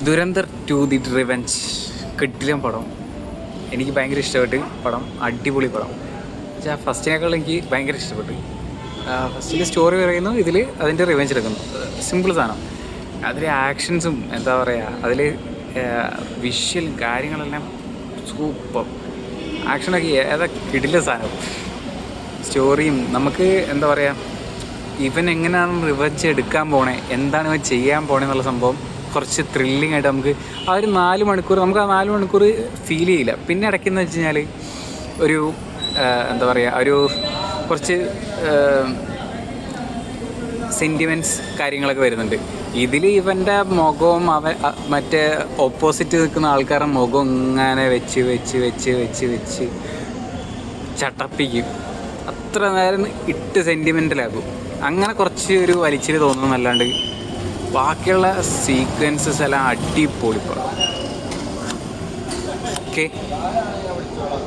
Dhurandhar 2 the revenge കിടിലൻ പടം. എനിക്ക് ഭയങ്കര ഇഷ്ടപ്പെട്ടു പടം. അടിപൊളി പടം. പക്ഷേ ഫസ്റ്റിനേക്കാൾ എനിക്ക് ഭയങ്കര ഇഷ്ടപ്പെട്ടു. ഫസ്റ്റിൽ സ്റ്റോറി പറയുന്നു, ഇതിൽ അതിൻ്റെ റിവെഞ്ച് എടുക്കുന്നു. സിമ്പിൾ സാധനം. അതിലെ ആക്ഷൻസും എന്താ പറയുക, അതിൽ വിഷ്വലും കാര്യങ്ങളെല്ലാം സൂപ്പർ. ആക്ഷനൊക്കെ ഏതാ കിടില സാധനം. സ്റ്റോറിയും നമുക്ക് എന്താ പറയുക, ഇവൻ എങ്ങനെയാണ് റിവെഞ്ച് എടുക്കാൻ പോണേ, എന്താണ് ഇവൻ ചെയ്യാൻ പോണേ എന്നുള്ള സംഭവം കുറച്ച് ത്രില്ലിംഗ് ആയിട്ട് നമുക്ക് ആ ഒരു 4 മണിക്കൂർ നമുക്ക് ആ 4 മണിക്കൂർ ഫീൽ ചെയ്യില്ല. പിന്നെ ഇടയ്ക്കെന്ന് വെച്ച് കഴിഞ്ഞാൽ ഒരു എന്താ പറയുക, ഒരു കുറച്ച് സെൻറ്റിമെൻറ്റ്സ് കാര്യങ്ങളൊക്കെ വരുന്നുണ്ട്. ഇതിൽ ഇവൻ്റെ മുഖവും മറ്റേ ഓപ്പോസിറ്റ് നിൽക്കുന്ന ആൾക്കാരുടെ മുഖം ഇങ്ങനെ വെച്ച് വെച്ച് വെച്ച് വെച്ച് വെച്ച് ചട്ടപ്പിക്കും. അത്ര നേരം ഇട്ട് സെൻറ്റിമെൻ്റലാക്കും. അങ്ങനെ കുറച്ച് ഒരു വലിച്ചിൽ തോന്നുന്നല്ലാണ്ട് ബാക്കിയുള്ള സീക്വൻസസ് എല്ലാം അടിപൊളി പടം. ഓക്കെ.